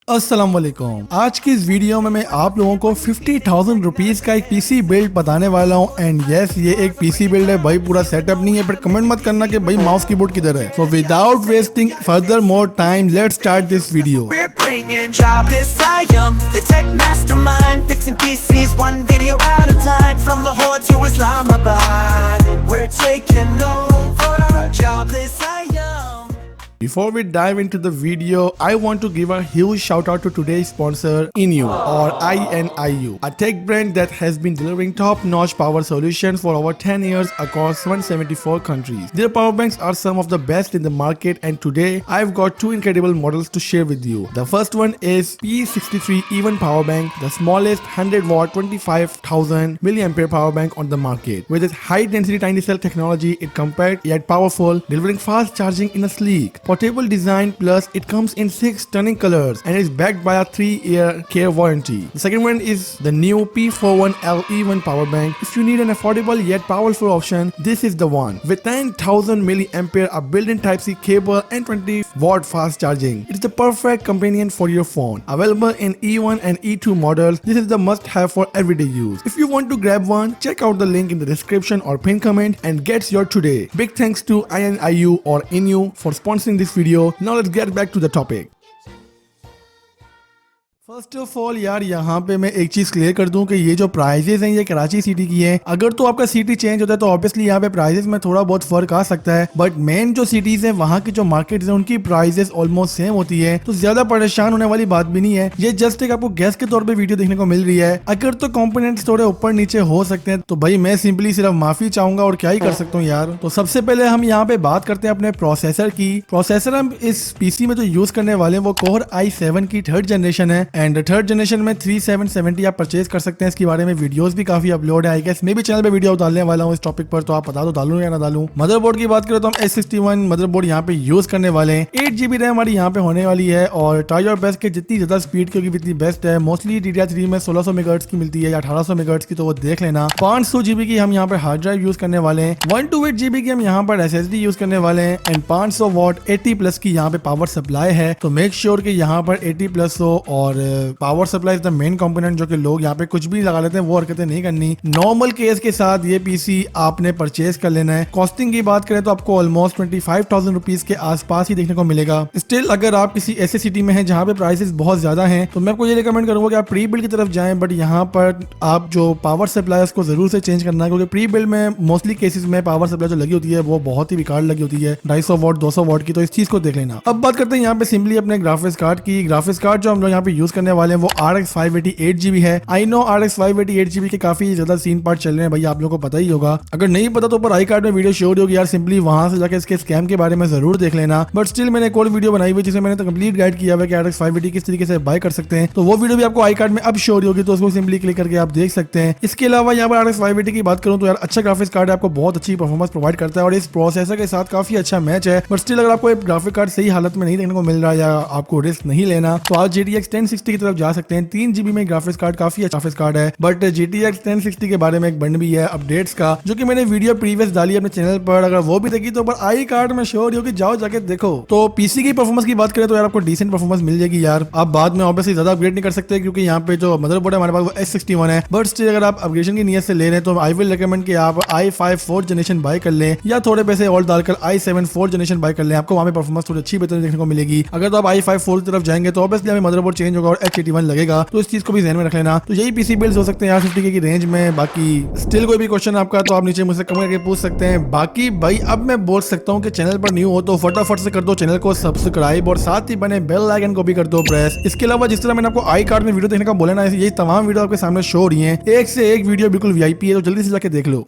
अस्सलाम वालेकुम। आज की इस वीडियो में मैं आप लोगों को 50,000 रुपीज का एक पीसी बिल्ड बताने वाला हूँ। एंड यस, ये एक पीसी बिल्ड है भाई, पूरा सेटअप नहीं है। पर कमेंट मत करना कि भाई माउस कीबोर्ड किधर है। So without wasting further more time, let's start this video. We're bringing jobless IM, the tech mastermind, fixing PCs one video at a time. From Lahore to Islamabad, we're taking over. Jobless IM. Before we dive into the video, I want to give a huge shout out to today's sponsor, INU or INIU, a tech brand that has been delivering top-notch power solutions for over 10 years across 174 countries. Their power banks are some of the best in the market, and today I've got two incredible models to share with you. The first one is P63 Even Power Bank, the smallest 100-watt 25,000 milliampere power bank on the market. With its high-density tiny cell technology, it's compact yet powerful, delivering fast charging in a sleek, portable design, plus it comes in 6 stunning colors and is backed by a 3-year care warranty. The second one is the new P41L E1 power bank. If you need an affordable yet powerful option, this is the one. With 10,000 milliampere, a built-in Type-C cable and 20-watt fast charging, it's the perfect companion for your phone. Available in E1 and E2 models, this is the must-have for everyday use. If you want to grab one, check out the link in the description or pinned comment and get yours today. Big thanks to INIU or INU for sponsoring this video. Now let's get back to the topic. First of all यार, यहाँ पे मैं एक चीज clear कर दूं कि ये जो प्राइजेस हैं ये कराची सिटी की हैं। अगर तो आपका सिटी चेंज होता है तो ऑब्वियसली यहाँ पे प्राइजेस में थोड़ा बहुत फर्क आ सकता है, बट मेन जो सिटीज हैं वहाँ की जो मार्केट्स हैं उनकी प्राइजेस ऑलमोस्ट सेम होती है, तो ज्यादा परेशान होने वाली बात भी नहीं है। ये जस्ट एक आपको गैस के तौर पर वीडियो देखने को मिल रही है। अगर तो कॉम्पोनेंट्स थोड़े ऊपर नीचे हो सकते हैं तो भाई मैं सिंपली सिर्फ माफी चाहूंगा और क्या ही कर सकता हूँ यार। तो सबसे पहले हम यहाँ पे बात करते हैं अपने प्रोसेसर की। प्रोसेसर हम इस पीसी में जो यूज करने वाले हैं वो कोर i7 की 3rd जनरेशन है। एंड 3rd जनरेशन में 3770 आप परचेज कर सकते हैं। इसके बारे में वीडियोस भी काफी अपलोड है। आई गेस मैं भी चैनल पे वीडियो डालने वाला हूँ इस टॉपिक पर, तो आप बता दो डालूं या ना डालूं। मदरबोर्ड की बात करें तो हम S61 मदरबोर्ड यहाँ पे यूज करने वाले हैं। 8GB रैम हमारी यहाँ पे होने वाली है और ट्राई योर बेस्ट के जितनी ज्यादा स्पीड की होगी उतनी बेस्ट है। मोस्टली DDR3 में 1600 मेगाहर्ट्ज की मिलती है या 1800 मेगाहर्ट्ज की, तो वो देख लेना। 500GB की हम यहाँ पे हार्ड ड्राइव यूज करने वाले हैं। 128GB की हम यहाँ पर SSD यूज करने वाले हैं। एंड 500 वॉट 80+ की यहाँ पे पावर सप्लाई है, तो मेक श्योर कि यहाँ पर 80+ हो। और power supply is the main component जो कि लोग यहाँ पे कुछ भी लगा लेते हैं, वो हरकतें नहीं करनी। नॉर्मल केस के साथ ये पीसी आपने परचेज कर लेना है। कॉस्टिंग की बात करें तो आपको ऑलमोस्ट 25,000 रुपीज के आसपास ही देखने को मिलेगा। स्टिल अगर आप किसी ऐसे सिटी में हैं जहाँ पे प्राइसेस बहुत ज्यादा हैं तो मैं आपको ये रिकमेंड करूंगा कि आप प्री बिल्ड की तरफ जाएं, बट यहाँ पर आप जो पावर सप्लाई है उसको जरूर से चेंज करना है, क्योंकि प्री बिल्ड में मोस्टली केसेस में पावर सप्लाई जो लगी होती है वो बहुत ही बेकार लगी होती है, 250 वॉट 200 वॉट की, तो इस चीज को देख लेना। अब बात करते हैं यहाँ पे सिंपली अपने ग्राफिक्स कार्ड की। ग्राफिक्स कार्ड जो हम लोग यहाँ पे यूज करने वाले हैं वो RX 588GB है। आई नो RX 588GB के काफी ज्यादा सीन पार्ट चल रहे हैं भाई, आप लोगों को पता ही होगा। अगर नहीं पता तो ऊपर आई कार्ड में वीडियो शो होगी यार, सिंपली वहां से जाकर इसके स्कैम के बारे में जरूर देख लेना। बट स्टिल मैंने एक और वीडियो बनाई हुई जिसमें मैंने तो कंप्लीट गाइड किया हुआ है कि RX 580 किस तरीके से बाय कर सकते हैं, तो वो वीडियो भी आपको आई कार्ड में अब शो होगी, तो उसको सिंपली क्लिक करके आप देख सकते हैं। इसके अलावा यहाँ पर RX 580 की बात करूँ तो यार अच्छा ग्राफिक्स कार्ड आपको बहुत अच्छी परफॉर्मेंस प्रोवाइड करता है और इस प्रोसेसर के साथ काफी अच्छा मैच है। बट स्टिल अगर आपको एक ग्राफिक कार्ड सही हालत में नहीं देखने को मिल रहा है या आपको रिस्क नहीं लेना तो आप GTX 1060 की तरफ जा सकते हैं। 3GB में ग्राफिक्स कार्ड काफी अच्छा ग्राफिक्स कार्ड है। बट GTX 1060 के बारे में एक बंड भी है अपडेट्स का, जो कि मैंने वीडियो प्रीवियस डाली अपने चैनल पर, अगर वो भी देखी तो ऊपर आई कार्ड में शो हो कि जाओ जाके देखो। तो पीसी की परफॉर्मेंस की बात करें तो यार आपको डिसेंट परफॉर्मेंस मिल जाएगी यार। आप बाद में ऑब्वियसली ज्यादा अपग्रेड नहीं कर सकते क्योंकि यहाँ पे जो मदरबोर्ड है हमारे पास वो S61 है। बट स्टिल अगर आप अपग्रेडेशन की नियत से ले रहे हैं तो आई विल रिकमेंड कि आप i5 4th जनरेशन बाय कर लें या थोड़े पैसे और डालकर i7 4th जनरेशन बाय कर लें। आपको वहां पे परफॉर्मेंस थोड़ी अच्छी बेहतर देखने को मिलेगी। अगर तो आप i5 4th तरफ जाएंगे तो ऑब्वियसली हमें मदरबोर्ड चेंज होगा और H81 लगेगा, तो इस चीज को भी ध्यान में रख लेना। तो यही पीसी बिल्ड्स हो सकते हैं यार 50K की रेंज में। बाकी स्टिल कोई भी क्वेश्चन आपका तो आप नीचे मुझसे कमेंट करके पूछ सकते हैं। बाकी भाई अब मैं बोल सकता हूँ कि चैनल पर न्यू हो तो फटाफट से कर दो चैनल को सब्सक्राइब और साथ ही बने बेल आइकन को भी कर दो प्रेस। इसके अलावा जिस तरह मैंने आपको आई कार्ड में वीडियो देखने का बोला ना, यही तमाम वीडियो आपके सामने शो हो रही है। एक से एक वीडियो बिल्कुल VIP है, तो जल्दी से जाके देख लो।